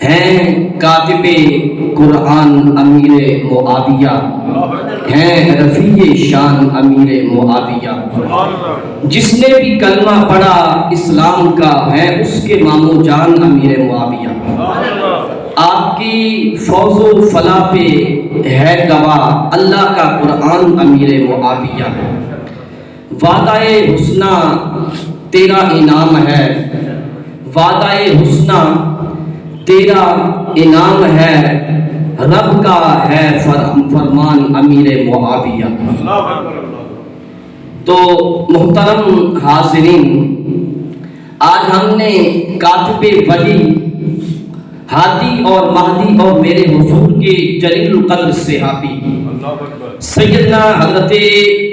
ہیں کاتب قرآن امیر معاویہ، ہیں رفیع شان امیر معاویہ، جس نے بھی کلمہ پڑھا اسلام کا ہے اس کے مامو جان امیر معاویہ، آپ کی فوز و فلاح پہ ہے گواہ اللہ کا قرآن امیر معاویہ، وعدہ حسنہ تیرا انعام ہے، وعدہ حسنہ تیرا انعام ہے، رب کا ہے فرمان امیر معاویہ۔ تو محترم حاضرین، آج ہم نے کاتب وحی ہادی اور مہدی اور میرے حضور کے جلیل القدر صحابی سیدنا حضرت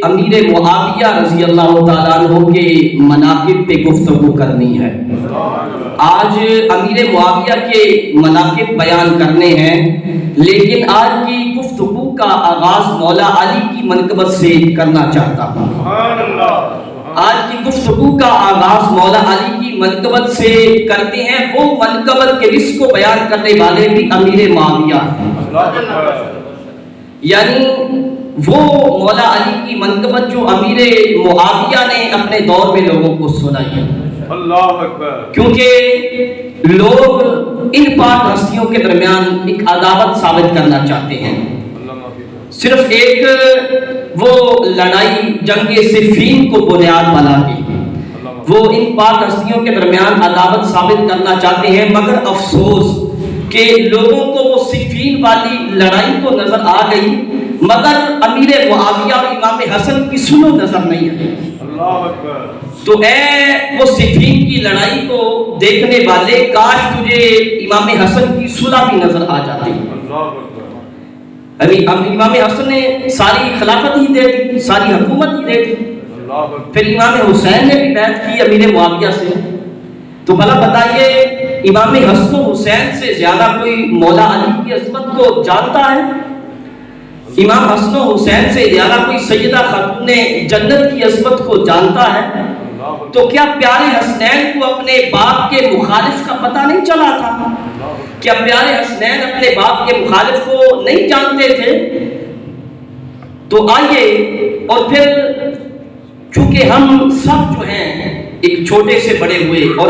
امیر معاویہ رضی اللہ تعالیٰ عنہ کے مناقب پہ گفتگو کرنی ہے۔ آج امیر معاویہ کے مناقب بیان کرنے ہیں، لیکن آج کی گفتگو کا آغاز مولا علی کی منقبت سے کرنا چاہتا ہوں۔ آج کی گفتگو کا آغاز مولا علی کی منقبت سے کرتے ہیں، وہ منقبت کے رزق کو بیان کرنے والے بھی امیر معاویہ ہیں، یعنی وہ مولا علی کی منقبت جو امیر معاویہ نے اپنے دور میں لوگوں کو سنائی ہے۔ اللہ اکبر۔ کیونکہ لوگ ان پاک ہستیوں کے درمیان ایک عداوت ثابت کرنا چاہتے ہیں، صرف ایک وہ لڑائی جنگ صفین کو بنیاد بنا کے وہ ان پاک ہستیوں کے درمیان عداوت ثابت کرنا چاہتے ہیں، مگر افسوس کہ لوگوں کو وہ صفین والی لڑائی تو نظر آ گئی، مگر امیر معاویہ اور امام حسن کی سنو نظر نہیں آئی۔ تو اے وہ صفین کی لڑائی کو دیکھنے والے، کاش تجھے امام حسن کی صلح بھی نظر آ جاتی۔ ابھی امام حسن نے ساری خلافت ہی دے دی، ساری حکومت ہی دے دی، پھر امام حسین نے بھی بیعت کی امیر معاویہ سے۔ تو بھلا بتائیے امام حسن و حسین سے زیادہ کوئی مولا علی کی عظمت کو جانتا ہے؟ امام حسن و حسین سے زیادہ کوئی سیدہ خاتون جنت کی عظمت کو جانتا ہے؟ تو کیا پیارے حسنین کو اپنے باپ کے مخالف کا پتہ نہیں چلا تھا؟ کیا پیارے حسنین اپنے باپ کے مخالف کو نہیں جانتے تھے؟ تو آئیے، اور پھر چونکہ ہم سب جو ہیں ایک چھوٹے سے بڑے ہوئے، اور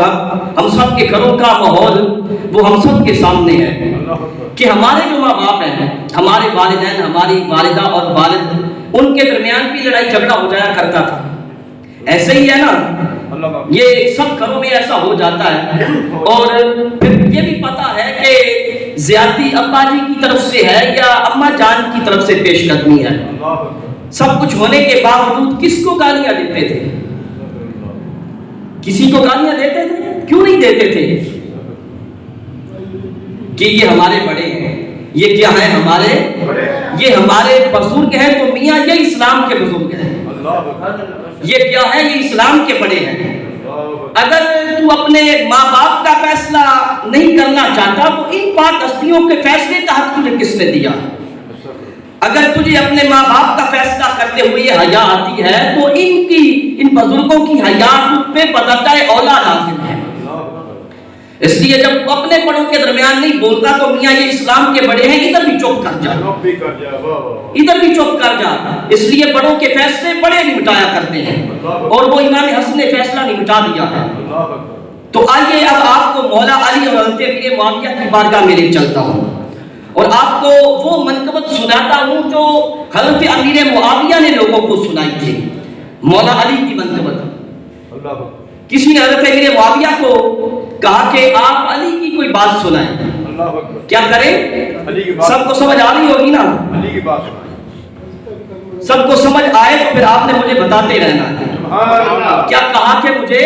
ہم سب کے گھروں کا ماحول وہ ہم سب کے سامنے ہے کہ ہمارے جو ماں باپ ہیں، ہمارے والدین، ہماری والدہ اور والد، ان کے درمیان بھی لڑائی جھگڑا ہو جایا کرتا تھا۔ ایسے ہی ہے نا، یہ سب گھروں میں ایسا ہو جاتا ہے۔ اور پھر یہ بھی پتا ہے کہ زیادتی ابا جی کی طرف سے ہے یا اماں جان کی طرف سے پیش قدمی ہے۔ سب کچھ ہونے کے باوجود کس کو گالیاں دیتے تھے؟ کسی کو گالیاں دیتے تھے؟ کیوں نہیں دیتے تھے؟ کہ یہ ہمارے بڑے ہیں، یہ کیا ہے ہمارے، یہ ہمارے بزرگ ہیں، تو میاں یہ اسلام کے بزرگ ہیں، یہ کیا ہے، یہ اسلام کے بڑے ہیں۔ اگر تو اپنے ماں باپ کا فیصلہ نہیں کرنا چاہتا تو ان پاک ہستیوں کے فیصلے کا حق تجھے کس نے دیا؟ اگر تجھے اپنے ماں باپ کا فیصلہ کرتے ہوئے حیا آتی ہے تو ان بزرگوں کی حیا پہ بدقہ اولا لازم ہے۔ اس لیے جب اپنے بڑوں کے درمیان نہیں بولتا تو میاں یہ اسلام کے بڑے ہیں، ادھر بھی چپ کر جا، ادھر بھی چپ کر جا۔ اس لیے بڑوں کے فیصلے بڑے نمٹایا کرتے ہیں، اور وہ امام حسن نے فیصلہ نمٹا دیا ہے۔ تو آئیے اب آپ کو مولا علی اور حضرت امیر معاویہ کی بارگاہ میں لے چلتا ہوں، اور آپ کو وہ منقبت سناتا ہوں جو حضرت امیر معاویہ نے لوگوں کو سنائی تھی، مولا علی کی منقبت۔ کسی نے حضرت امیر معاویہ کو کہا کہ آپ علی کی کوئی بات سنائیں، کیا کریں؟ سب کو سمجھ آ رہی ہوگی نا؟ سب کو سمجھ آئے تو پھر آپ نے مجھے بتاتے رہنا ہے۔ کیا کہا کہ مجھے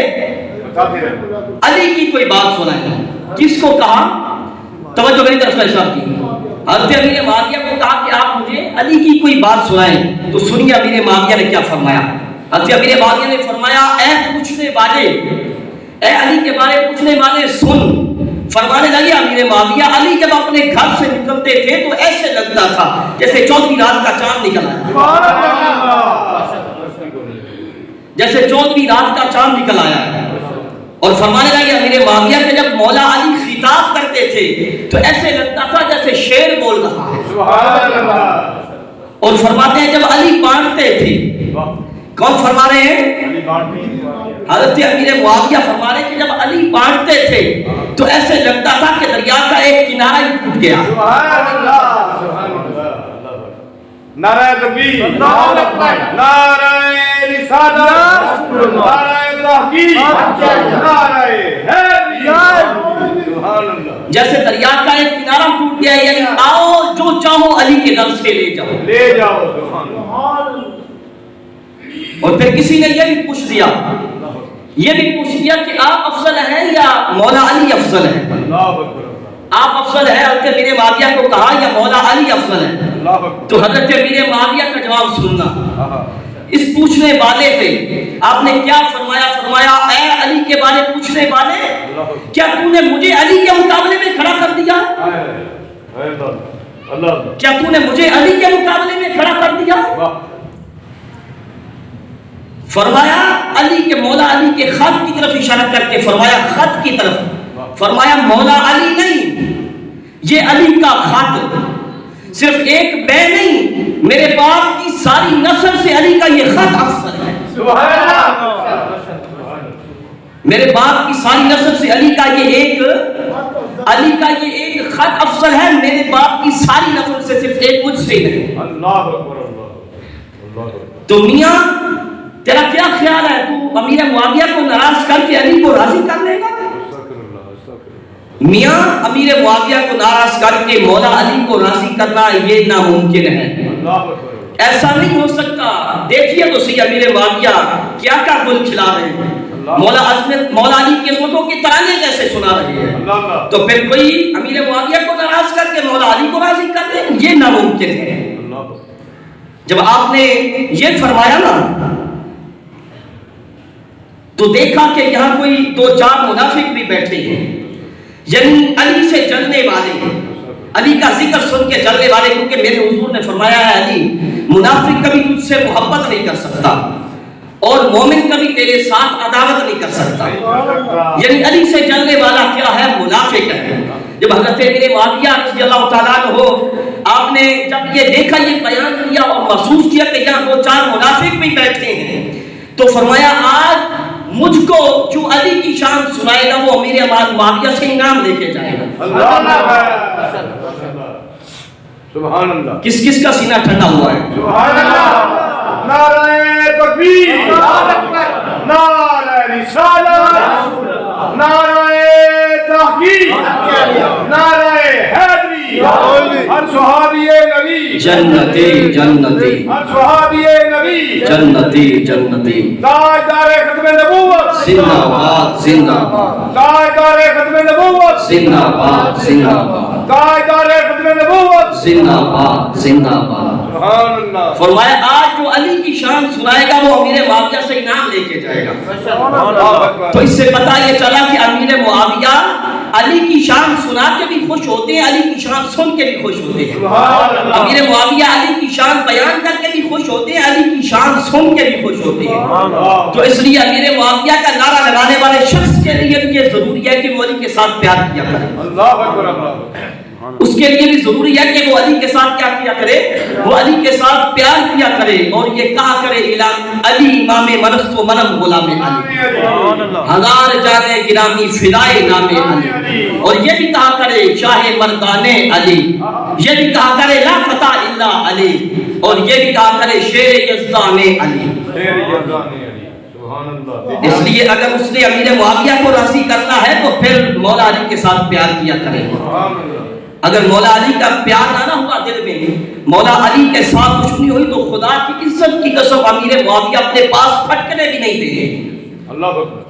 علی کی کوئی بات سنائیں؟ کس کو کہا؟ توجہ میری طرف سے سب کی۔ حضرت امیر معاویہ کو کہا کہ آپ مجھے علی کی کوئی بات سنائیں، تو سنیے امیر معاویہ نے کیا فرمایا۔ حضرت امیر معاویہ نے فرمایا، اے پوچھنے والے، اے علی کے بارے پوچھنے والے سن۔ فرمانے لگے امیر معاویہ، علی جب اپنے گھر سے نکلتے تھے تو ایسے لگتا تھا جیسے 14ویں رات کا چاند نکل آیا، جیسے 14ویں رات کا چاند نکل آیا ہے۔ اور فرمانے لگے امیر معاویہ کہ جب مولا علی خطاب کرتے تھے تو ایسے لگتا تھا جیسے شیر بول رہا ہے. سبحان اللہ. اور فرماتے ہیں جب علی بانٹتے تھے، کون فرما رہے ہیں؟ حضرت امیر معاویہ فرما رہے ہیں کہ جب علی بانٹتے تھے تو ایسے لگتا تھا کہ دریا کا ایک کنارہ ہی ٹوٹ گیا. سبحان اللہ. سبحان اللہ. نعرہ تکبیر، نعرہ رسالت، نعرہ تحقیق، نعرہ حیدری. سبحان اللہ. جیسے دریا کا ایک کنارہ ٹوٹ گیا، یعنی آؤ جو چاہو علی کے نام سے لے جاؤ. لے جاؤ. سبحان اللہ. اور پھر کسی نے یہ بھی پوچھ دیا، یہ بھی پوچھ دیا کہ آپ افضل ہیں یا مولا علی افضل ہے؟ اللہ اکبر. آپ افضل ہیں، حضرت امیر معاویہ کو کہا، یا مولا علی افضل ہے؟ اللہ اکبر. تو حضرت امیر معاویہ کا جواب سننا. اس پوچھنے والے تھے، آپ نے کیا فرمایا؟ فرمایا اے علی کے بارے پوچھنے والے، کیا تو نے مجھے علی کے مقابلے میں کھڑا کر دیا؟ کیا تو نے مجھے علی کے مقابلے میں کھڑا کر دیا؟ فرمایا علی کے، مولا علی کے خط کی طرف اشارہ کر کے فرمایا خط کی طرف. فرمایا مولا علی نہیں، یہ علی کا خط. صرف ایک بے نہیں، میرے باپ کی ساری نسل سے علی کا یہ خط افضل ہے. سبحان اللہ. میرے باپ کی ساری نسل سے علی کا یہ ایک خط افضل ہے. میرے باپ کی ساری نسل سے صرف ایک مجھ سے نہیں. اللہ اکبر. اللہ اکبر. تو میاں تیرا کیا خیال ہے؟ تو امیر معاویہ کو ناراض کر کے علی کو راضی کر لے گا؟ میاں امیر معاویہ کو ناراض کر کے مولا علی کو راضی کرنا یہ ناممکن ہے. ایسا نہیں ہو سکتا. دیکھیے تو صحیح امیر معاویہ کیا گل کھلا رہے ہیں. مولا علی کی عظمتوں کے ترانے کیسے سنا رہے ہیں. تو پھر کوئی امیر معاویہ کو ناراض کر کے مولا علی کو راضی کر دے، یہ ناممکن ہے. جب آپ نے یہ فرمایا نا تو دیکھا کہ یہاں کوئی دو چار منافق بھی بیٹھے ہیں، یعنی علی سے جلنے والے، علی کا ذکر سن کے جلنے والے. کیونکہ میرے حضور نے فرمایا ہے علی، منافق کبھی تجھ سے محبت نہیں کر سکتا اور مومن کبھی تیرے ساتھ عداوت نہیں کر سکتا. یعنی علی سے جلنے والا کیا ہے؟ منافق ہے. جب حضرت امیر معاویہ رضی اللہ تعالیٰ عنہ آپ نے جب یہ دیکھا، یہ بیان کیا اور محسوس کیا کہ یہاں دو چار منافق بھی بیٹھے ہیں، تو فرمایا آج مجھ کو جو علی کی شان سنائے گا وہ امیر معاویہ سے انعام لے کے جائے گا. سبحان اللہ. کس کس کا سینہ ٹھنڈا ہوا ہے؟ سبحان اللہ. نعرہ تکبیر، نعرہ رسالت، نعرہ تحقیق، نعرہ حیدری. ہر صحابی نبی جنتی جنتی، ہر صحابی نبی جنتی جنتی. تاجدار ختم نبوت زندہ باد زندہ باد، تاجدار ختم نبوت زندہ باد زندہ باد، تاجدار ختم نبوت. زندہ باد زندہ باد. سبحان اللہ. فرمایا آج جو علی کی شان سنائے گا وہ امیر معاویہ سے انعام لے کے جائے گا. تو اس سے پتہ یہ چلا کہ امیر معاویہ علی کی شان سنا کے بھی خوش ہوتے ہیں، علی کی شان سن کے بھی خوش ہوتے ہیں. امیر معاویہ علی کی شان بیان کر کے بھی خوش ہوتے ہیں، علی کی شان سن کے بھی خوش ہوتے ہیں. تو اس لیے امیر معاویہ کا نعرہ لگانے والے شخص کے لیے بھی یہ ضروری ہے کہ وہ علی کے ساتھ پیار کیا کرے. اللہ اکبر. اس کے لیے بھی ضروری ہے کہ وہ علی کے ساتھ کیا کیا کرے؟ وہ علی کے ساتھ پیار کیا کرے اور یہ کہا کرے علی امام مرست و منم غلام علی، ہزار جانے گرامی فدائے نام علی. اور یہ بھی کہا کرے شاہ مردان علی، یہ بھی کہا کرے لا فتح الا علی، اور یہ بھی کہا کرے شیر یزدان علی. اس لیے اگر اس نے امیر معاویہ کو راضی کرنا ہے تو پھر مولا علی کے ساتھ پیار کیا کرے. اگر مولا علی کا پیار نہ ہوا دل میں، مولا علی کے ساتھ دشمنی ہوئی تو خدا کی عزت کی قسم امیر معاویہ اپنے پاس پھٹکنے بھی نہیں دیں گے.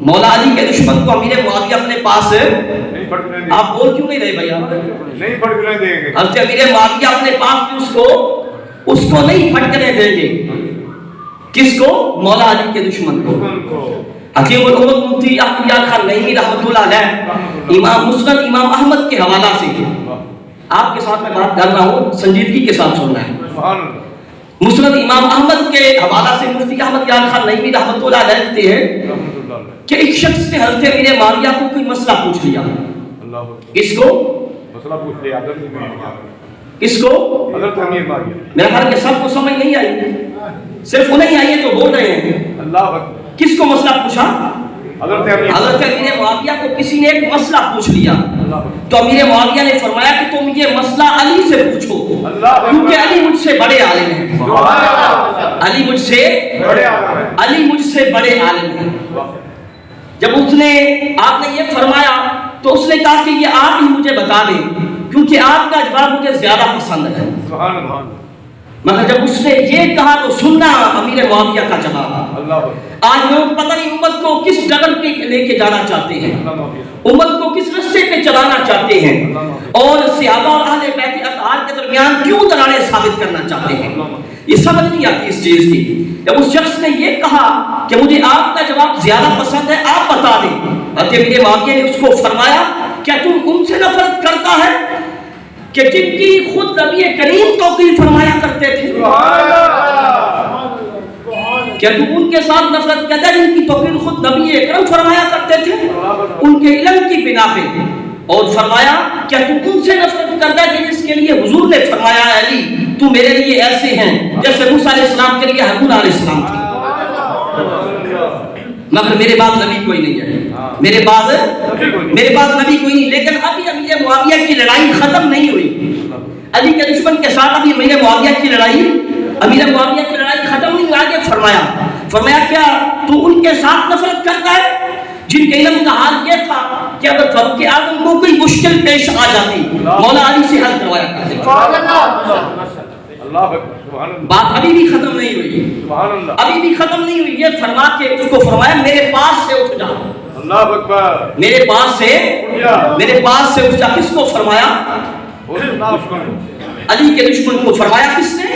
مولا علی کے دشمن کو امیر معاویہ اپنے پاس نہیں پھٹکنے دیں گے. آپ بول کیوں نہیں رہے بھائی؟ نہیں پھٹکنے دیں گے. حضرت امیر معاویہ اپنے پاس اس کو نہیں پھٹکنے دیں گے. کس کو؟ مولا علی کے دشمن کو. حکیم الامت مفتی احمد یار خان نعیمی رحمۃ اللہ علیہ امام مسند امام احمد کے حوالہ سے، آپ کے ساتھ میں بات کر رہا ہوں، سنجیدگی کے ساتھ سننا ہے. مسند امام احمد کے حوالہ سے مفتی احمد یار خان نعیمی رحمۃ اللہ علیہ کہتے ہیں کہ ایک شخص نے حضرت امیر معاویہ کو کوئی مسئلہ پوچھ لیا. اس کو مسئلہ پوچھ لیا حضرت امیر کس کو؟ حضرت امیر معاویہ. میرا خیال کہ سب کو سمجھ نہیں آئی، صرف انہیں آئی ہے جو بول رہے ہیں. اللہ اکبر. کس کو مسئلہ پوچھا؟ حضرت امیر. حضرت امیر معاویہ کو کسی نے ایک مسئلہ پوچھ لیا تو امیر معاویہ نے فرمایا کہ تم یہ مسئلہ علی سے پوچھو، کیونکہ علی مجھ سے بڑے عالم ہیں. علی مجھ سے بڑے عالم ہیں. جب آپ نے یہ فرمایا تو اس نے کہا کہ یہ آپ ہی مجھے بتا دیں کیونکہ آپ کا جواب مجھے زیادہ پسند ہے. سبحان اللہ. مگر جب اس نے یہ کہا تو سننا امیر معاویہ کا جواب. آج لوگ پتہ نہیں امت کو کس ڈگر پہ لے کے جانا چاہتے ہیں، امت کو کس رستے پہ چلانا چاہتے ہیں، اور صحابہ اور اہل بیت اطہار کے درمیان کیوں دراڑیں ثابت کرنا چاہتے ہیں. یہ سمجھ نہیں آتی اس چیز کی. جب اس شخص نے یہ کہا کہ مجھے آپ کا جواب زیادہ پسند ہے، آپ بتا دیں. امیر معاویہ نے اس کو فرمایا کیا تم ان سے نفرت کرتا ہے کہ جن کی خود نبی کریم توقیر فرمایا کرتے تھے؟ کیا تم ان کے ساتھ نفرت کرتا ہے جن کی توقیر خود نبی اکرم فرمایا کرتے تھے ان کے علم کی بنا پہ؟ اور فرمایا کیا تم ان سے نفرت کرتا ہے کہ جس کے لیے حضور نے فرمایا علی تو میرے لیے ایسے ہیں جیسے موسیٰ علیہ السلام کے لیے ہارون علیہ السلام تھے. مگر میرے بعد نبی کوئی نہیں ہے، میرے بعد نبی کوئی نہیں. لیکن ابھی امیر معاویہ کی لڑائی ختم نہیں ہوئی. علی کے دشمن کے ساتھ ابھی امیر معاویہ کی لڑائی ختم نہیں ہوئی. آگے فرمایا کیا تو ان کے ساتھ نفرت کرتا ہے جن کے علم کا حال یہ تھا کہ اگر فاروق اعظم کو کوئی مشکل پیش آ جاتی مولا علی سے حل کروایا کرتے. بات ابھی بھی ختم نہیں ہوئی. یہ فرما کے اس کو فرمایا میرے پاس سے اٹھ جا. اللہ اکبر. میرے پاس سے اٹھ جا. کس کو فرمایا؟ علی کے دشمن کو. فرمایا کس نے؟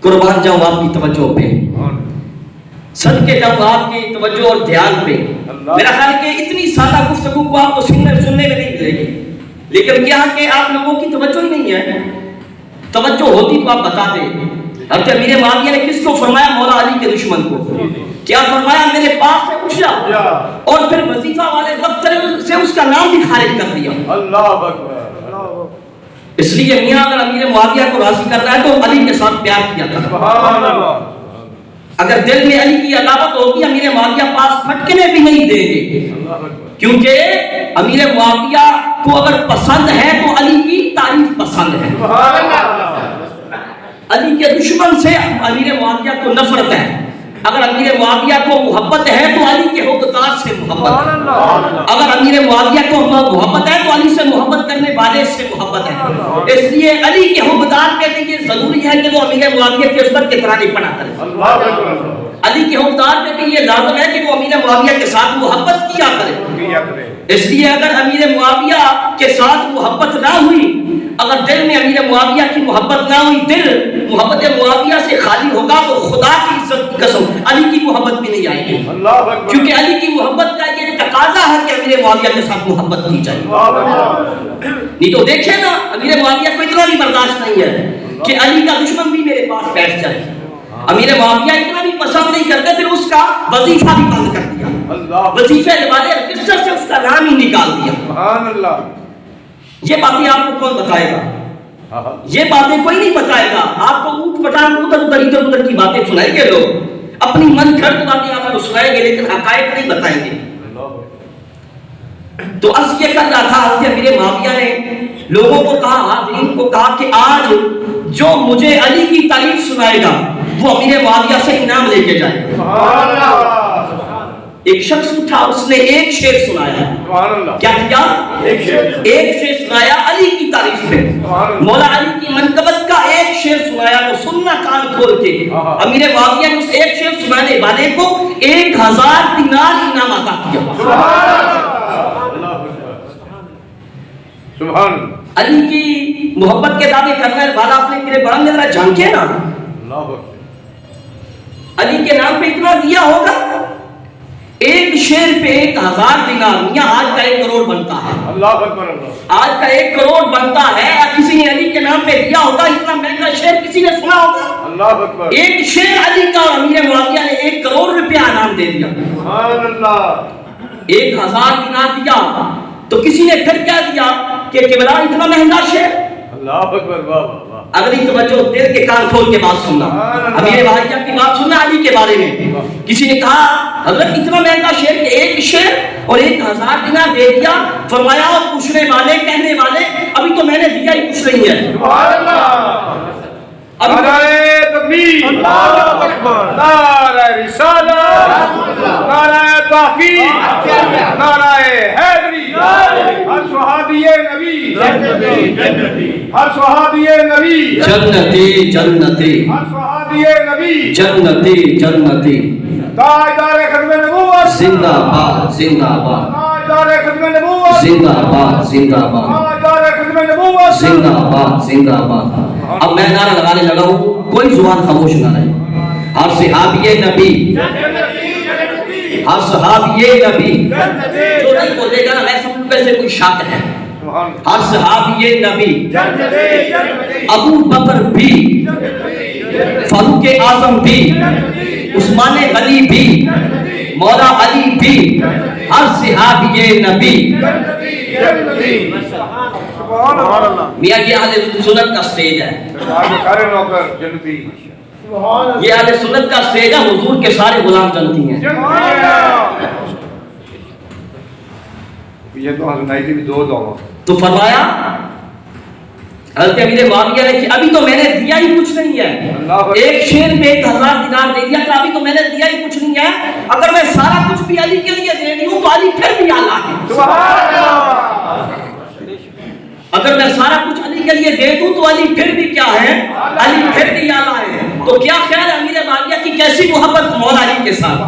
قربان جاؤں آپ کی توجہ پہ، صدقے جاؤں آپ کی توجہ اور دھیان پہ. میرا خیال کہ اتنی سادہ گفتگو کو آپ کو سننے میں نہیں ملے گی، لیکن کیا کہ آپ لوگوں کی توجہ ہی نہیں ہے. توجہ ہوتی تو آپ بتا دیں. حضرت امیر معاویہ نے کس کو فرمایا؟ مولا علی کے دشمن کو. کیا فرمایا؟ میرے پاس سے اٹھ جا. اور پھر وظیفہ والے دفتر سے اس کا نام بھی خارج کر دیا. اللہ اکبر. اس لیے میاں اگر امیر معاویہ کو راضی کرنا ہے تو علی کے ساتھ پیار کیا کرنا. اگر دل میں علی کی عداوت ہوگی امیر معاویہ پاس پھٹکنے بھی نہیں دیں گے، کیونکہ امیر معاویہ کو اگر پسند ہے تو علی کی تعریف پسند ہے. علی کے دشمن سے امیر معاویہ کو نفرت ہے. اگر امیر معاویہ کو محبت ہے تو علی کے حقدار سے محبت ہے. اگر امیر معاویہ کو محبت ہے تو علی سے محبت کرنے والے سے محبت ہے. اس لیے علی کے حقدار کے لیے یہ ضروری ہے کہ وہ امیر معاویہ کے اس پر کترانی پڑا کرے. علی کے حقدار کے لیے یہ لازم ہے کہ وہ امیر معاویہ کے ساتھ محبت کیا کرے. اس لیے اگر امیر معاویہ کے ساتھ محبت نہ ہوئی، اگر دل میں امیر معاویہ کی محبت نہ ہوئی، دل محبت معاویہ سے خالی ہوگا تو خدا کی عزت کی قسم علی کی محبت بھی نہیں آئے گی. کیونکہ علی کی محبت کا یہ تقاضا ہے کہ امیر معاویہ کے ساتھ محبت کی جائے. نہیں تو دیکھیں نا، امیر معاویہ کو اتنا بھی برداشت نہیں ہے کہ علی کا دشمن بھی میرے پاس بیٹھ جائے. امیر معاویہ اتنا بھی پسند نہیں کرتے، پھر اس کا وظیفہ بھی بند کر دیا. وظیفے والے رجسٹر سے اس کا نام ہی نکال دیا. سبحان اللہ. یہ باتیں آپ کو کون بتائے گا؟ یہ باتیں کوئی نہیں بتائے گا. آپ کو اوٹ پٹان ادھر کی باتیں سنائیں گے لوگ، اپنی من گھڑت باتیں آپ کو سنائیں گے لیکن حقائق نہیں بتائیں گے. تو عرض یہ کر رہا تھا حضرت امیر معاویہ نے لوگوں کو کہا، حاضرین کو کہا کہ آج جو مجھے علی کی تعریف سنائے گا وہ امیر معاویہ سے انعام لے کے جائے گا. ایک شخص اٹھا، اس نے ایک شعر سنایا. کیا کیا؟ ایک شعر سنایا علی کی تعریف میں. مولا علی کی منقبت کا ایک شعر سنایا. وہ سننا کان کھول کے. امیر معاویہ نے اس ایک شعر سنانے والے کو 1000 دینار انعام عطا کیا. علی کی محبت کے دعوے کرنے والا اپنے میرے بڑا میں ذرا جھانکے نا، علی کے نام پہ اتنا دیا ہوگا. ایک شعر پہ 1000 دینار، یا آج کا 1 کروڑ بنتا ہے. اللہ اکبر. آج کا 1 کروڑ بنتا ہے. کسی نے علی کے نام پہ دیا ہوگا، اتنا مہنگا شعر کسی نے سنا ہوگا؟ اللہ اکبر. ایک شعر علی کا اور امیر معاویہ نے 1 کروڑ روپیہ انعام دے دیا. سبحان اللہ. 1000 دینار دیا. تو کسی نے پھر کیا دیا کہ قبلہ اتنا مہنگا شعر. اللہ اکبر. واہ واہ واہ. اگلی توجہ دل کے کان کھول کے بات سننا. امیر معاویہ کی بات سننا علی کے بارے میں. کسی نے کہا حضرت اتنا مہنگا شعر کہ ایک شعر اور 1000 دینار دے دیا. فرمایا اور پوچھنے والے کہنے والے ابھی تو میں نے دیا ہی کچھ نہیں ہے. سبحان اللہ. نعرہ تکبیر. اللہ اکبر. نعرہ رسالت. نعرہ تحقیق. نعرہ حیدری. ہر صحابی نبی ہر صحابی نبی جنتی جنتی ہر صحابی نبی جنتی جنتی تاجدار ختم نبوت زندہ باد زندہ باد تاجدار ختم نبوت زندہ باد زندہ باد تاجدار ختم نبوت زندہ باد زندہ باد. اب میں نعرہ لگانے لگا ہوں, کوئی زبان خاموش نہ رہے. ہر صحابی نبی ہر صحابی نبی جو نہیں بولے گا نا میں سب پہ سے کوئی شک ہے. ہر صحابی نبی ابو بکر بھی, فاروق اعظم بھی, عثمان غنی بھی, مولا علی بھی, ہر صحابی نبی. میاں یہ اہل سنت کا سٹیج ہے. یہ اہل سنت کا سٹیج ہے. حضور کے سارے غلام جنتی ہیں. یہ تو سنائی تھی دو دعوا. تو فرمایا حضرت امیر معاویہ نے کہ ابھی تو میں نے دیا ہی کچھ نہیں ہے. ایک شعر پہ 1000 دینار دے دیا کہ ابھی تو میں نے دیا ہی کچھ نہیں ہے. اگر میں سارا کچھ بھی علی کے لیے دے دوں تو علی پھر بھی اعلیٰ ہے. سبحان اللہ. اگر میں سارا کچھ علی کے لیے دے دوں تو علی پھر بھی کیا ہے, علی پھر بھی اعلیٰ ہے. تو کیا خیال ہے امیر معاویہ کی کیسی محبت مولا علی کے ساتھ.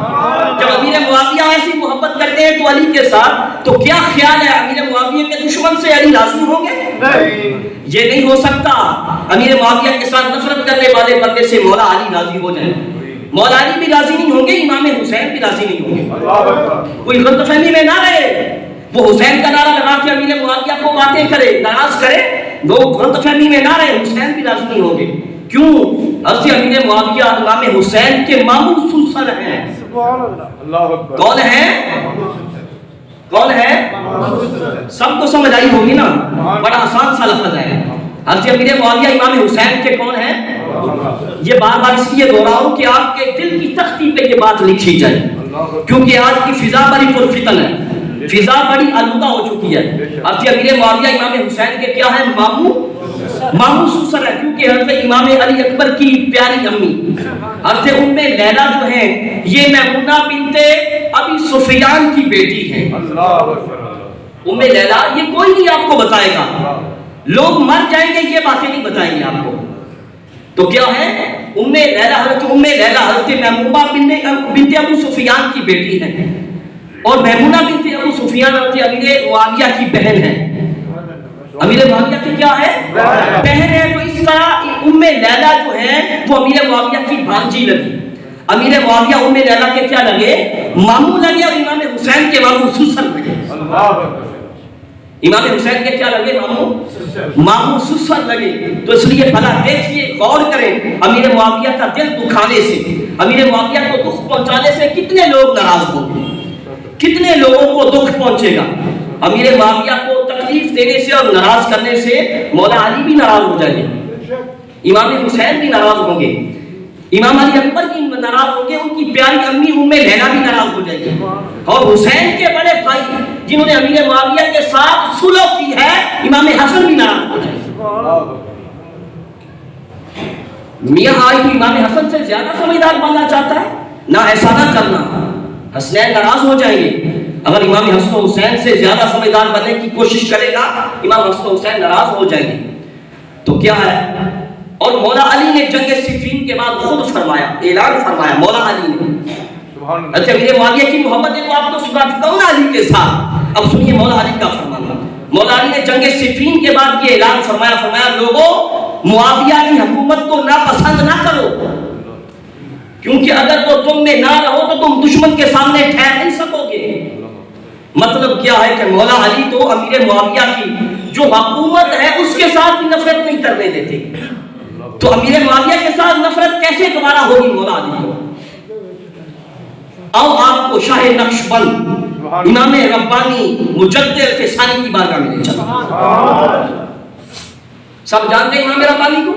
جب امیر معاویہ ایسی محبت کرتے ہیں تو علی کے ساتھ, تو کیا خیال ہے امیر معاویہ کے دشمن سے علی راضی ہوں گے؟ یہ نہیں ہو سکتا. امیر معاویہ کے ساتھ نفرت کرنے والے بندے سے مولا علی راضی ہو جائیں. مولا علی بھی راضی نہیں ہوں گے, امام حسین بھی راضی نہیں ہوں گے. کوئی غلط فہمی میں نہ رہے. وہ حسین کا نعرہ لگا کے امیر معاویہ کو باتیں کرے, ناراض کرے, لوگ غلط فہمی میں نہ رہے. حسین بھی راضی نہیں ہوں گے. کیوں؟ حضرت امیر معاویہ امام حسین کے ماموں سلسل ہیں. اللہ اکبر. کون ہے؟ کون ہے؟ سب کو سمجھ آئی ہوگی نا, بڑا آسان سا لفظ ہے. حضرت امیر معاویہ امام حسین کے کون ہیں؟ یہ بار بار اس لیے دہراؤں کہ آپ کے دل کی تختی پہ یہ بات لکھی جائے, کیونکہ آج کی فضا بڑی پرفتن ہے, فضا بڑی آلودہ ہو چکی ہے. حضرت امیر معاویہ امام حسین کے کیا ہیں؟ ماموں سسر ہے, کیونکہ حضرت امام علی اکبر کی پیاری امی حضرت ام لیلا جو ہیں یہ میمونہ بنت ابی سفیان کی بیٹی ہیں. ام لیلا یہ کوئی نہیں آپ کو بتائے گا, لوگ مر جائیں گے یہ باتیں نہیں بتائیں گے آپ کو. تو کیا ہے؟ ام لیلا حضرت میمونہ بنت ابو سفیان کی بیٹی ہے, اور میمونہ بنت ابو سفیان حضرت امیر معاویہ کی بہن ہے. امیر معاویہ کی کیا ہے؟ بہن ہے. تو اس طرح ام لیلا جو ہے وہ امیر معاویہ کی بھانجی لگی. امیر معاویہ ام لیلا کے کیا لگے؟ ماموں لگے, اور امام حسین کے ماموں سسر لگے. امام حسین کے کیا لگے؟ ماموں سسر لگے. تو اس لیے بھلا دیکھیے, غور کریں, امیر معاویہ کا دل دکھانے سے, امیر معاویہ کو دکھ پہنچانے سے کتنے لوگ ناراض ہوں گے, کتنے لوگوں کو دکھ پہنچے گا. امیر معاویہ کو تکلیف دینے سے اور ناراض کرنے سے مولا علی بھی ناراض ہو جائیں گے, امام حسین بھی ناراض ہوں گے, امام علی اکبر بھی ناراض ہوں گے, ان کی پیاری امی ام لیلا بھی ناراض ہو جائے گی, اور حسین کے بڑے بھائی جنہوں نے امیر معاویہ کے ساتھ صلح کی ہے امام حسن بھی ناراض ہو جائے گے. میاں آج بھی امام حسن سے زیادہ سمجھدار بننا چاہتا ہے, نہ ایسا نہ کرنا, حسنین ناراض ہو جائیں گے. اگر امام حسن و حسین سے زیادہ سمجھدار بننے کی کوشش کرے گا امام حسن و حسین ناراض ہو جائیں گے. تو کیا ہے؟ اور مولا علی نے جنگ صفین کے بعد خود فرمایا, اعلان فرمایا مولا علی نے. اچھا امیر معاویہ کی محبت ہے تو آپ تو سنا چکا ہوں نا علی کے ساتھ, اب سنیے مولا علی کا فرمانا. مولا علی نے جنگ صفین کے بعد یہ اعلان فرمایا, لوگوں معاویہ کی حکومت کو ناپسند نہ کرو, کیونکہ اگر وہ تم میں نہ رہو تو تم دشمن کے سامنے ٹھہر نہیں سکو گے. مطلب کیا ہے کہ مولا علی تو امیر معاویہ کی جو حکومت ہے اس کے ساتھ بھی نفرت نہیں کرنے دیتے. تو امیر معاویہ کے ساتھ نفرت کیسے دوبارہ ہوگی مولا علی کو؟ آؤ آپ کو شاہ نقشبند امام ربانی مجدد فسانی کی بارگاہ میں لے چلا۔ سب جانتے ہیں امام ربانی کو،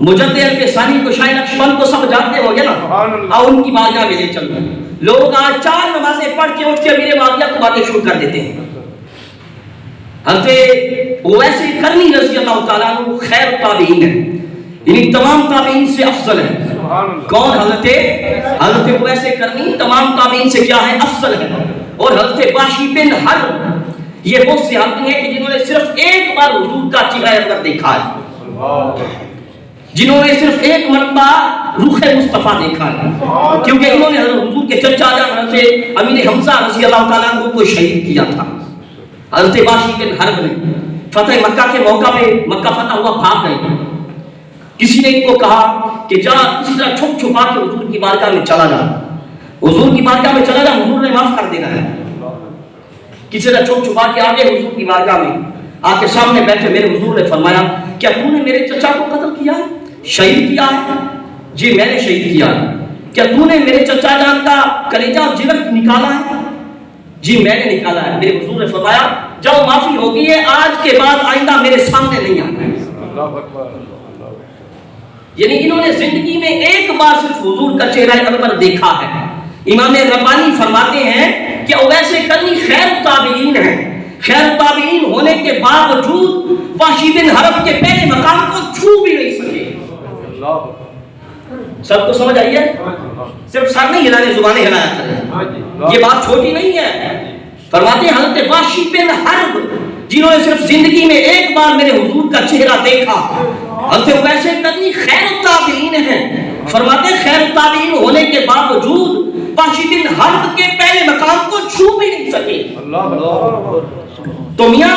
مجدد فسانی کو، شاہ نقشبند کو سب جانتے ہو گے نا، اور ان کی بارگاہ میں لے چل رہے ہیں۔ لوگ آج 4 نمازیں پڑھ کے اٹھ کے امیر معاویہ کو باتیں شروع کر دیتے ہیں۔ حضرت اویس قرنی رضی اللہ تعالیٰ عنہ خیر تابعین ہے، یعنی تمام تابعین سے افضل ہے۔ کون؟ حضرت اویس قرنی تمام تابعین سے کیا ہے؟ افضل ہے۔ اور حضرت وحشی بن حرب یہ وہ صحابی ہیں کہ جنہوں نے صرف ایک بار حضور کا چہرہ انور دیکھا ہے، جنہوں نے صرف ایک مرتبہ روح مصطفیٰ دیکھا ہے، کیونکہ انہوں نے حضرت حضور کے چچا جان حضرت امیر حمزہ رضی اللہ تعالیٰ عنہ کو شہید کیا تھا۔ حضرت وحشی بن حرب نے فتح مکہ کے موقع پہ مکہ فتح ہوا، بھاگ گئے۔ کسی نے ان کو کہا کہ جا کسی طرح چھپ چھپا کے حضور کی بارگاہ میں چلا جا، حضور کی بارگاہ میں چلا جا، حضور نے معاف کر دینا ہے۔ کسی طرح چھپ چھپا کے آگے حضور کی بارگاہ میں آ کے سامنے بیٹھے، میرے حضور نے فرمایا کیا تو نے میرے چچا کو قتل کیا ہے، شہید کیا ہے؟ جی میں نے شہید کیا ہے۔ کیا تو نے میرے چچا جان کا کلیجہ اور جگر نکالا ہے؟ جی میں نے نکالا ہے۔ میرے حضور نے فرمایا جاؤ معافی ہوگی ہے، آج کے بعد آئندہ میرے سامنے نہیں آنا۔ یعنی انہوں نے زندگی میں ایک بار صرف حضور کا چہرہ انور دیکھا ہے۔ امام ربانی فرماتے ہیں کہ اویس قرنی خیر التابعین ہیں، خیر التابعین ہونے کے باوجود وحشی بن حرب کے پہلے مقام کو چھو بھی نہیں سکے۔ سب کو سمجھ آئی ہے؟ صرف سر نہیں ہلانے، زبانیں ہلایا کریں، یہ بات چھوٹی نہیں ہے۔ فرماتے ہیں حضرت وحشی بن حرب جنہوں نے صرف زندگی میں ایک بار میرے حضور کا چہرہ دیکھا، حضرت اویس قرنی خیر التابعین ہیں، فرماتے ہیں خیر التابعین ہونے کے باوجود وحشی بن حرب کے پہلے مقام کو چھو بھی نہیں سکے۔ تو میاں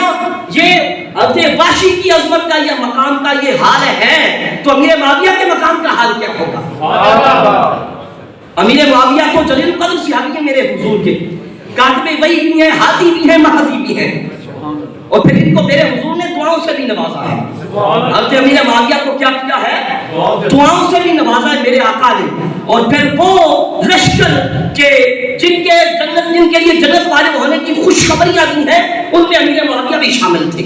یہ حضرت وحشی کی عظمت کا یہ مقام کا یہ حال ہے، تو امیر معاویہ کے مقام کا حال کیا ہوگا؟ امیر معاویہ کو جلیل القدر صحابی ہیں میرے حضور کے، کاتب وحی بھی ہیں، ہادی بھی ہیں، مہدی بھی ہیں، اور پھر ان کو میرے حضور نے دعاؤں سے بھی نوازا ہے۔ حضرت امیر معاویہ کو کیا کیا ہے؟ دعاؤں سے بھی نوازا ہے میرے آقا نے۔ اور پھر وہ لشکر کے جن کے لیے جنت والے ہونے کی خوشخبریاں دی ہیں، ان میں امیر معاویہ بھی شامل تھے۔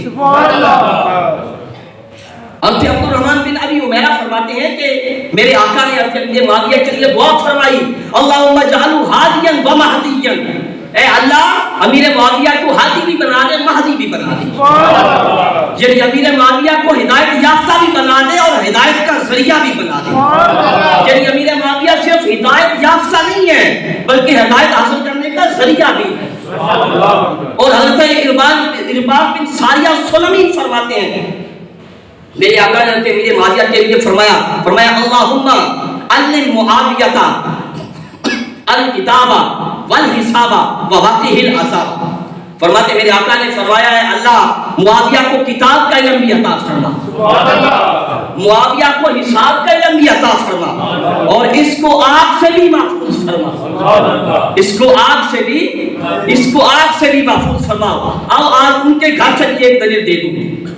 حضرت عبد الرحمن بن ابی عمیرہ فرماتے ہیں کہ میرے آقا نے حضرت امیر معاویہ کے لیے دعا فرمائی، اللہم اجعلہ ہادیا و مہدیا، اے اللہ امیر معاویہ کو ہادی بھی بنا دے، مہدی بھی بنا دے، یعنی امیر معاویہ کو ہدایت یافتہ بھی بنا دے اور ہدایت کا ذریعہ بھی بنا دے۔ یعنی امیر معاویہ صرف ہدایت یافتہ نہیں ہے بلکہ ہدایت حاصل کرنے کا ذریعہ بھی ہے۔ اور حضرت ارباز بن ساریہ سلمی فرماتے ہیں میرے آقا نے حضرت امیر معاویہ کے لیے فرمایا اللہم علم معاویہ الکتابہ والحسابہ ووقتہ العذاب، فرماتے میرے آقا نے فرمایا ہے اللہ معاویہ کو کتاب کا علم بھی عطا فرما، معاویہ کو حساب کا علم بھی عطا فرما، اور اس کو آگ سے بھی محفوظ فرما، اس کو آگ سے بھی محفوظ فرما۔ آؤ آج ان کے گھر سے بھی ایک دلیل دے دوں،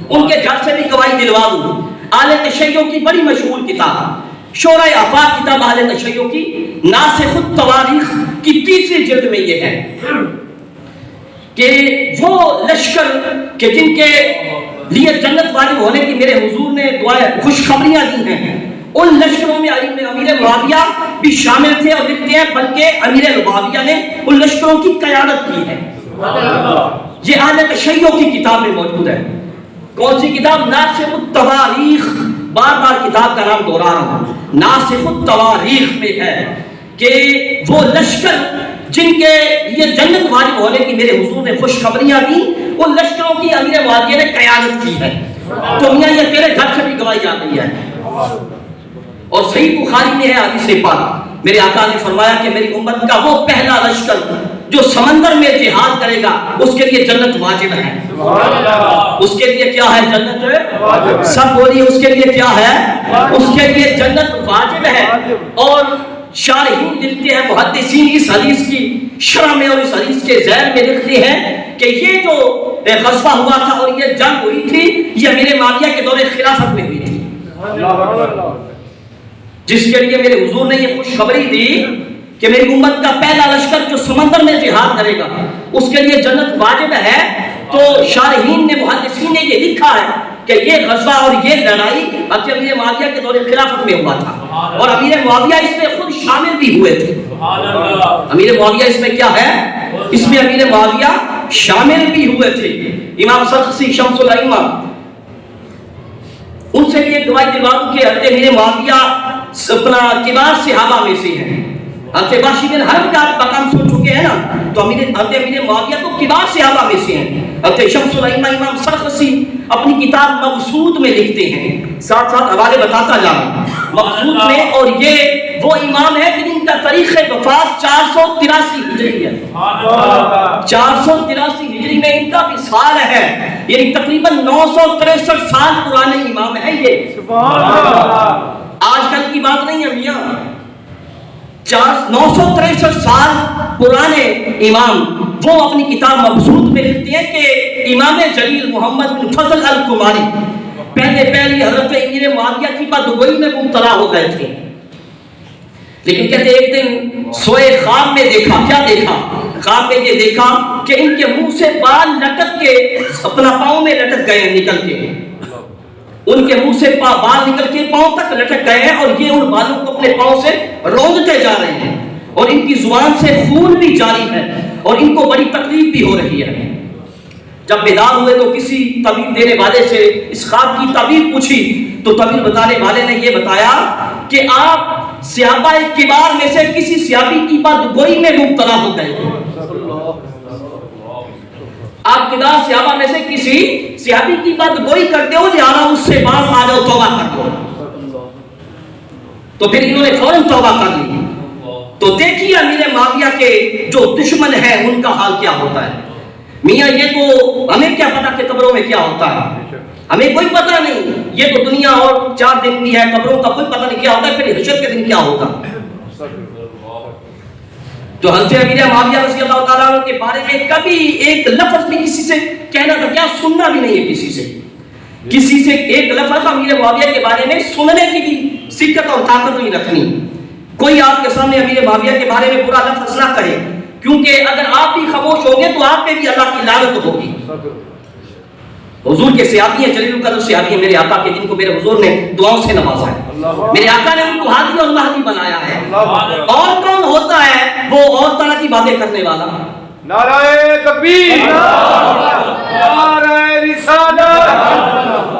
ان کے گھر سے بھی گواہی دلوا دوں۔ آل تشیع کی بڑی مشہور کتاب شورہ آفاق کتاب آل تشیع کی ناسخ التواریخ کی 3ری جلد میں یہ ہے کہ وہ لشکر کہ جن کے لیے جنت واجب ہونے کی میرے حضور نے دعائیں خوشخبریاں دی ہیں، ان لشکروں میں امیر معاویہ بھی شامل تھے، اور لکھتے ہیں بلکہ امیر معاویہ نے ان لشکروں کی قیادت کی ہے۔ یہ آل تشیع کی کتاب میں موجود ہے۔ کون سی کتاب؟ ناسخ التواریخ، بار بار کتاب کا نام دوہرا رہا ہوں، ناسخ التواریخ میں ہے کہ وہ لشکر جن کے لیے جنت واجب ہونے کی میرے حضور نے خوشخبریاں دی، ان لشکروں کی امیر معاویہ نے قیادت کی ہے۔ تو میاں یہ تیرے گھر سے بھی گواہی آ گئی ہے، اور صحیح بخاری میں ہے حدیث پاک، میرے آقا نے فرمایا کہ میری امت کا وہ پہلا لشکر جو سمندر میں جہاد کرے گا اس کے لیے جنت واجب ہے۔ اس کے لیے کیا ہے؟ جنت سب بولیے، اس کے لیے کیا ہے؟ اس کے لیے جنت واجب ہے۔ اور شارحین لکھتے ہیں، محدثین اس حدیث کی شرح میں اور اس حدیث کے ذیل میں لکھتے ہیں کہ یہ جو غزوہ ہوا تھا اور یہ جنگ ہوئی تھی، یہ امیر معاویہ کے دور خلافت میں ہوئی تھی، جس کے لیے میرے حضور نے یہ خوشخبری دی کہ میری امت کا پہلا لشکر جو سمندر میں جہاد کرے گا اس کے لیے جنت واجب ہے، تو شارحین نے محدثین نے یہ لکھا ہے کہ یہ غزوہ اور یہ لڑائی حضرت امیر معاویہ کے دور خلافت میں ہوا تھا، اور امیر معاویہ اس میں خود شامل بھی ہوئے تھے۔ امیر معاویہ اس میں کیا ہے؟ اس میں امیر معاویہ شامل بھی ہوئے تھے۔ امام سرخسی شمس الائمہ ان سے بھی ایک گواہی دلواؤں کہ حضرت امیر معاویہ اپنا کبار صحابہ میں سے ہیں۔ حضرت باشی بن حرب کا مقام سن چکے ہیں نا، تو حضرت امیر معاویہ تو کبار صحابہ میں سے ہیں۔ حضرت شمس الائمہ امام سرخسی اپنی کتاب مبسوط میں لکھتے ہیں، ساتھ ساتھ حوالے بتاتا جا رہا ہوں مبسوط میں، اور یہ وہ امام ہے جن کا تاریخ وفات 483 ہجری ہے۔ 483 ہجری میں ان کا وصال ہے، یعنی تقریباً 963 سال پرانے امام ہیں یہ۔ آج کل کی بات نہیں ہے میاں، 963 سال پرانے امام وہ اپنی کتاب مبسوط میں لکھتے ہیں کہ امام جلیل محمد بن فضل الکماری پہلی حضرت امیر معاویہ کی بدگوئی میں مبتلا ہو گئے تھے، لیکن کہتے ایک دن سوئے خواب میں دیکھا، کیا دیکھا؟ خواب میں یہ دیکھا کہ ان کے منہ سے بال لٹک کے اپنا پاؤں میں لٹک گئے، نکل کے ان کے منہ سے بال نکل کے پاؤں تک لٹک گئے ہیں، اور یہ ان بالوں کو اپنے پاؤں سے روندتے جا رہے ہیں، اور ان کی زبان سے خون بھی جاری ہے، اور ان کو بڑی تکلیف بھی ہو رہی ہے۔ جب بیدار ہوئے تو کسی طبیب دینے والے سے اس خواب کی تعبیر پوچھی، تو تعبیر بتانے والے نے یہ بتایا کہ آپ صحابہ کبار میں سے کسی صحابی کی بدگوئی میں مبتلا ہو گئے ہیں۔ آپ کبار صحابہ میں سے کسی صحابی کی بدگوئی کرتے ہو، لہذا اس سے باز آ جاؤ، توبہ کر لو۔ تو پھر انہوں نے فوراً توبہ کر لی۔ تو دیکھیے امیر معاویہ کے جو دشمن ہیں ان کا حال کیا ہوتا ہے۔ میاں یہ تو ہمیں کیا پتا کہ قبروں میں کیا ہوتا ہے، ہمیں کوئی پتہ نہیں، یہ تو دنیا اور 4 دن کی ہے، قبروں کا کوئی پتہ نہیں کیا ہوتا ہے، پھر حشر کے دن کیا ہوگا۔ تو حضرت امیر معاویہ رضی اللہ تعالیٰ عنہ کے بارے میں کبھی ایک لفظ بھی کسی سے کہنا تھا، کیا سننا بھی نہیں ہے کسی سے ایک لفظ امیر معاویہ کے بارے میں سننے کی بھی سکت اور طاقت نہیں رکھنی۔ کوئی آپ کے سامنے امیر معاویہ کے بارے میں برا لفظ نہ کہے، کیونکہ اگر آپ بھی خاموش ہوگے تو آپ پہ بھی اللہ کی لعنت ہوگی۔ حضور کے صحابی ہیں، جلیل القدر صحابی ہیں میرے آقا کے، جن کو میرے حضور نے دعاؤں سے نوازا ہے، میرے آقا نے ان کو ہادی اور مہدی بنایا ہے۔ اور کون ہوتا ہے وہ اور طرح کی باتیں کرنے والا؟ نعرہ تکبیر، نعرہ رسالت،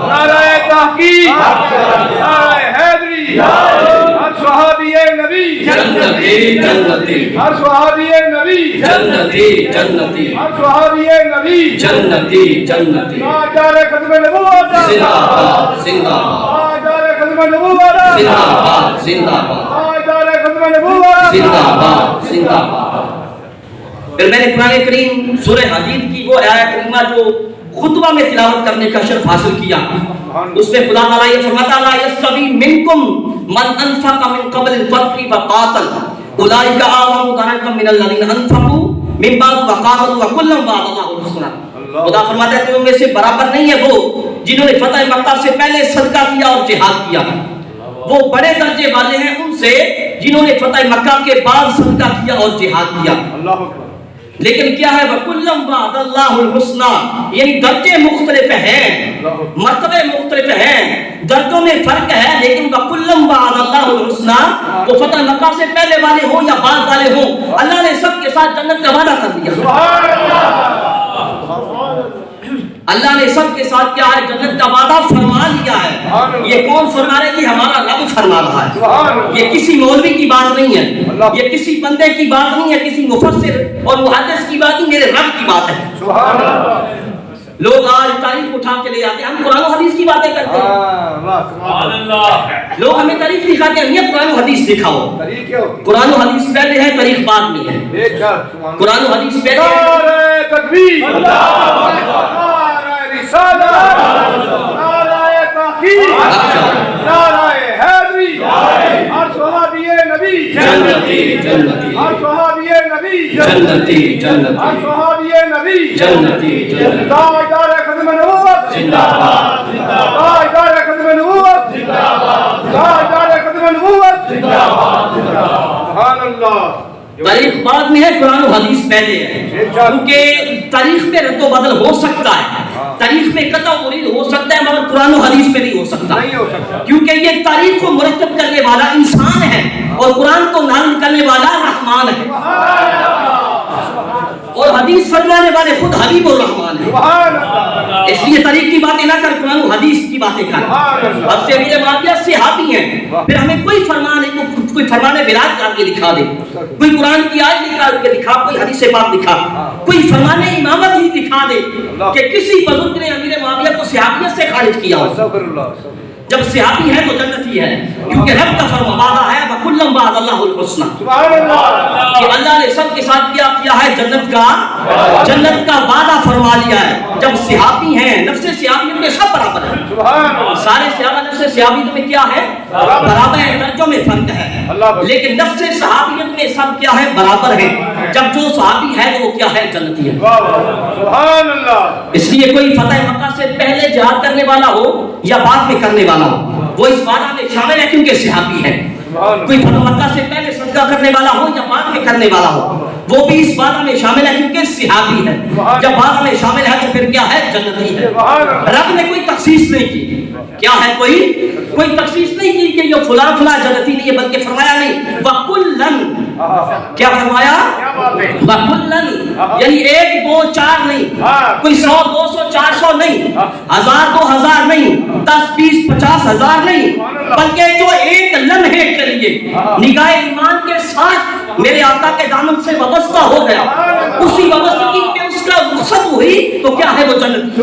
نعرہ تحقیق، نعرہ حیدری، ہر صحابی نبی جنتی جنتی، ہر صحابی نبی جنتی جنتی، ہر صحابی نبی جنتی جنتی، تاجدار ختم نبوت، زندہ باد زندہ باد، تاجدار ختم نبوت، زندہ باد زندہ باد، تاجدار ختم نبوت، زندہ باد زندہ باد۔ پھر میں نے قرآن کریم سورہ حدید کی وہ آیت کریمہ جو خطبہ میں تلاوت کرنے کا شرف حاصل کیا، اس میں خدا تعالیٰ یہ فرماتا لا یستوی منکم من انفق من قبل الفتح وقاتل اولئک اعظم درجۃ من الذین انفقوا من بعد وقاتلوا وکلا وعد اللہ الحسنى۔ خدا فرماتا ہے کہ ان میں سے برابر نہیں ہے وہ جنہوں نے فتح مکہ سے پہلے صدقہ کیا اور جہاد کیا، وہ بڑے درجے والے ہیں ان سے جنہوں نے فتح مکہ کے بعد صدقہ کیا اور جہاد کیا۔ لیکن کیا ہے وَكُلًّا وَعَدَ اللَّهُ الْحُسْنَى، یعنی درجے مختلف ہیں، مرتبے مختلف ہیں، درجوں میں فرق ہے، لیکن وَكُلًّا وَعَدَ اللَّهُ الْحُسْنَى، وہ فتح مکہ سے پہلے والے ہوں یا بعد والے ہوں، اللہ نے سب کے ساتھ جنت کا وعدہ کر دیا۔ اللہ نے سب کے ساتھ کیا ہے؟ جنت کا وعدہ فرما لیا ہے۔ یہ کون فرما رہے کہ ہمارا رب فرما رہا ہے، یہ کسی مولوی کی بات نہیں ہے، یہ کسی بندے کی بات نہیں ہے، کسی مفسر اور محدث کی بات نہیں، میرے رب کی بات ہے۔ لوگ آج تاریخ اٹھا کے لے آتے ہیں، ہم قرآن و حدیث کی باتیں کرتے ہیں، لوگ ہمیں تاریخ دکھاتے ہیں، یہ قرآن و حدیث دکھاؤ، قرآن و حدیث پہلے ہے، تاریخ بعد میں ہے۔ قرآن و حدیث پہلے ہے، تکبیر، رسالت، نعرہ تحقیق، نعرہ حیدری، ہر صحابی نبی جنتی جنتی، ہر صحابی نبی جنتی جنتی، ہر صحابی نبی جنتی جنتی، تاجدار ختم نبوت، زندہ باد زندہ باد، تاجدار ختم نبوت، زندہ باد، تاجدار ختم نبوت، زندہ باد زندہ باد۔ سبحان اللہ۔ تاریخ بعد میں ہے، قرآن و حدیث پہلے ہے، کیونکہ تاریخ میں رد و بدل ہو سکتا ہے، تاریخ میں قطع و مرید ہو سکتا ہے، مگر قرآن و حدیث میں نہیں ہو سکتا، کیونکہ یہ تاریخ کو مرتب کرنے والا انسان ہے اور قرآن کو نازل کرنے والا رحمان ہے، اور حدیث فرمانے والے خود حبیب الرحمان ہیں۔ اس لیے تاریخ کی باتیں نہ کر، قرآن و حدیث کی باتیں کر۔ اب سے امیر معاویہ صحابی ہیں، پھر ہمیں کوئی فرمان کوئی فرمان ولایت کر کے دکھا دے، کوئی قرآن کی آیت نکال کے دکھا، کوئی حدیث پاک دکھا، کوئی فرمان امامت ہی دکھا دے کہ کسی بزرگ نے امیر معاویہ کو صحابیت سے خارج کیا ہو۔ جب صحابی ہے تو جنتی ہے، کیونکہ رب کا فرمان وعدہ ہے وَكُلًّا وَعَدَ اللَّهُ الْحُسْنَى، کہ اللہ نے سب کے ساتھ کیا ہے جنت کا وعدہ فرما لیا ہے۔ جب صحابی ہیں، نفس صحابیت میں سب برابر ہیں، سارے صحابہ نفس صحابیت میں کیا ہے؟ برابر ہے، درجوں میں فرق ہے، لیکن نفس صحابیت میں سب کیا ہے؟ برابر ہیں۔ جب جو صحابی ہے وہ کیا ہے؟ جنتی ہے۔ اس لیے کوئی فتح مکہ سے پہلے جہاد کرنے والا ہو یا بعد میں کرنے والا ہو، وہ اس وعدہ میں شامل ہے کیونکہ صحابی ہے۔ کوئی فتح مکہ سے پہلے صدقہ کرنے والا ہو یا بعد میں کرنے والا ہو، وہ بھی اس وعدہ میں شامل ہے کیونکہ صحابی ہے۔ جب بعد میں شامل ہے تو پھر کیا ہے؟ جنتی ہے۔ رب نے کوئی تخصیص نہیں کی، کیا ہے؟ کوئی تخصیص نہیں کی کہ یہ فلاں جنتی نہیں ہے، بلکہ فرمایا نہیں وَكُلًّا، کیا فرمایا؟ وَكُلًّا، یعنی 1 2 4 نہیں، کوئی 100 200 400 نہیں، 1000 2000 نہیں، 10 20 50 ہزار نہیں، بلکہ جو ایک لمحے کے لیے نگاہ ایمان کے ساتھ میرے آقا کے دامن سے وابستہ ہو گیا، اسی وابستگی پہ اس کا رخصت ہوئی تو کیا ہے؟ وہ جنت۔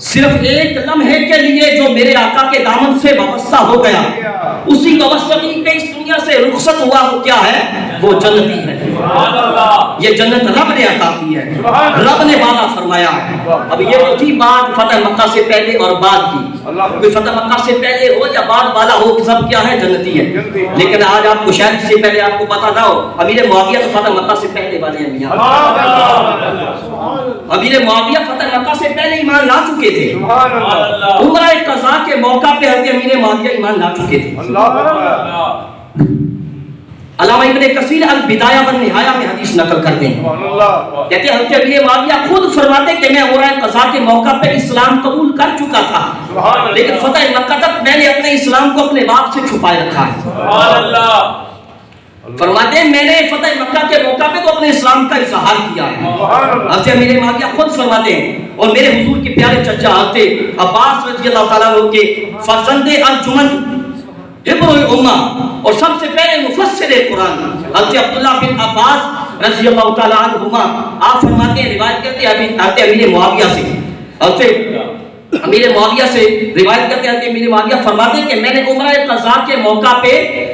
صرف ایک لمحے کے لیے جو میرے آقا کے دامن سے وابستہ ہو گیا، اسی وابستگی پہ اس دنیا سے رخصت ہوا، وہ کیا ہے؟ وہ جنتی ہے۔ یہ جنت رب نے عطا کی ہے، رب نے وعدہ فرمایا ہے۔ اب یہ تو تھی بات فتح مکہ سے پہلے اور بعد کی، کوئی فتح مکہ سے پہلے ہو یا بعد والا ہو، سب کیا ہے؟ جنتی ہے۔ لیکن آج آپ کو شاید اس سے پہلے آپ کو پتا نہ ہو، امیر معاویہ تو فتح مکہ سے پہلے والے ہیں میاں، امیر معاویہ فتح مکہ سے پہلے ایمان لا چکے تھے، عمرہ قضا کے موقع پہ حضرت امیر معاویہ ایمان لا چکے تھے۔ علامہ ابن کثیر البدایہ والنہایہ میں حدیث نقل کرتے ہیں، کہتے ہیں حضرت امیر معاویہ خود فرماتے کہ میں عمرہ قضا کے موقع پہ اسلام قبول کر چکا تھا، لیکن فتح مکہ تک میں نے اپنے اسلام کو اپنے باپ سے چھپائے رکھا ہے۔ فرماتے ہیں میں نے فتح مکہ کے موقع پہ تو اپنے اسلام کا اظہار کیا ہے۔ حضرت امیر معاویہ خود فرماتے ہیں، اور میرے حضور کے پیارے چچا حضرت عباس رضی اللہ تعالیٰ عنہ کے فرزند ارجمند حبر الامہ اور سب سے پہلے مفسر قرآن حضرت عبداللہ بن عباس رضی اللہ تعالیٰ عنہما، آپ فرماتے ہیں، روایت کرتے ہیں حضرت امیر معاویہ سے، حضرت امیر معاویہ سے روایت کرتے ہیں، امیر معاویہ فرماتے ہیں کہ میں نے عمرہ قضا کے موقع پہ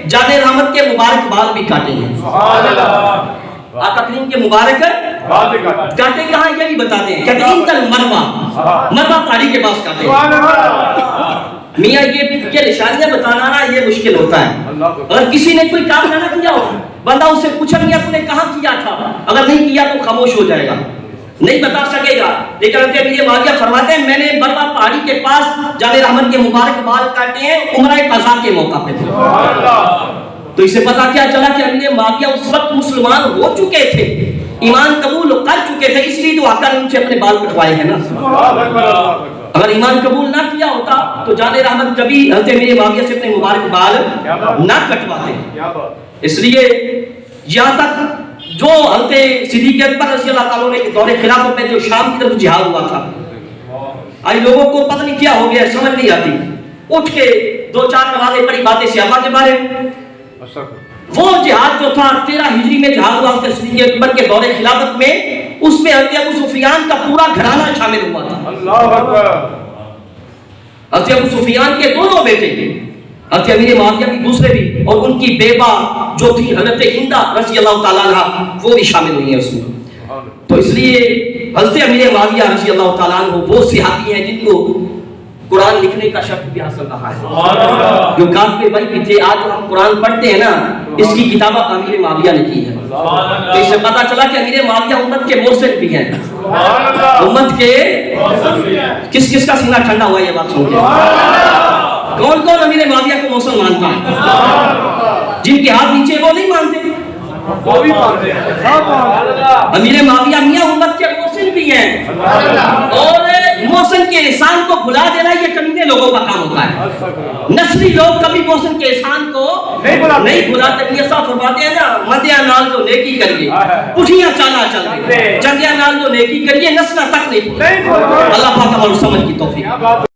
جان رحمت کے مبارک بال بھی کاٹے ہیں۔ آقا کریم کے مبارک کاٹے کہاں یہ بھی بتاتے ہیں، کہتے ہیں انتل مرمہ پہاڑی کے پاس کاٹے۔ میاں یہ نشانیاں بتانا نا یہ مشکل ہوتا ہے، اگر کسی نے کوئی کام نہ کیا ہو، بندہ اسے پوچھا گیا تو نے کہاں کیا تھا، اگر نہیں کیا تو خاموش ہو جائے گا، نہیں بتا سکے گا۔ لیکن حضرت امیر معاویہ فرماتے ہیں میں نے مروا پہاڑی کے پاس جان رحمت کے مبارک بال کاٹے ہیں عمرہ قضا کے موقع پہ۔ تو اسے پتا کیا چلا کہ امیر معاویہ اس وقت مسلمان ہو چکے تھے، ایمان قبول کر چکے تھے، اس لیے تو آقا نے ان سے اپنے بال کٹوائے ہیں نا۔ اگر ایمان قبول نہ کیا ہوتا تو جان رحمت کبھی حضرت امیر معاویہ سے اپنے مبارک بال نہ کٹواتے۔ اس لیے یہاں تک جو حضرت صدیق اکبر رضی اللہ تعالیٰ نے دور خلافت میں جو شام کی طرف جہاد ہوا تھا، آج لوگوں کو پتہ نہیں کیا ہو گیا، سمجھ نہیں آتی، اٹھ کے 2-4 نمازیں پڑھی باتیں صحابہ کے بارے میں۔ وہ جہاد جو تھا 13 ہجری میں جہاد ہوا حضرت صدیق اکبر کے دور خلافت میں، اس میں حضرت ابو سفیان کا پورا گھرانہ شامل ہوا تھا۔ اللہ اکبر۔ حضرت ابو سفیان کے دونوں بیٹے تھے، حضرت امیر معاویہ کی دوسرے بھی، اور ان کی بیوہ جو تھی حضرت ہندہ رضی اللہ تعالیٰ عنہ، وہ بھی شامل ہوئی ہیں اس میں۔ تو اس لیے حضرت امیر معاویہ رضی اللہ تعالیٰ عنہ وہ صحابی ہیں جن کو قرآن لکھنے کا شرف بھی حاصل رہا ہے، جو کاتب بھائی بھی تھے۔ آج ہم قرآن پڑھتے ہیں نا، اس کی کتابہ امیر معاویہ نے کی ہے۔ تو اس سے پتا چلا کہ امیر معاویہ امت کے مرشد بھی ہیں، امت کے کس کس کا سینہ ٹھنڈا ہوا یہ بات سن کے؟ کون کون امیر معاویہ کو موصل مانتا ہے؟ جن کے ہاتھ نیچے وہ نہیں مانتے. وہ بھی مانتے ہیں. سب مانتے ہیں. امیر معاویہ میاں امت کے محسن بھی ہیں, اور محسن کے احسان کو بھلا دینا یہ کمینے لوگوں کا کام ہوتا ہے. نسلی لوگ کبھی محسن کے احسان کو نہیں بھلاتے. یہ صاحب فرماتے ہیں نا, مدیاں نال جو نیکی کریے پٹھیاں چالا چل دے, چندیاں نال جو نیکی کریے نسلیں تک نہیں. اللہ پاک ہمارے سمجھ کی توفیق.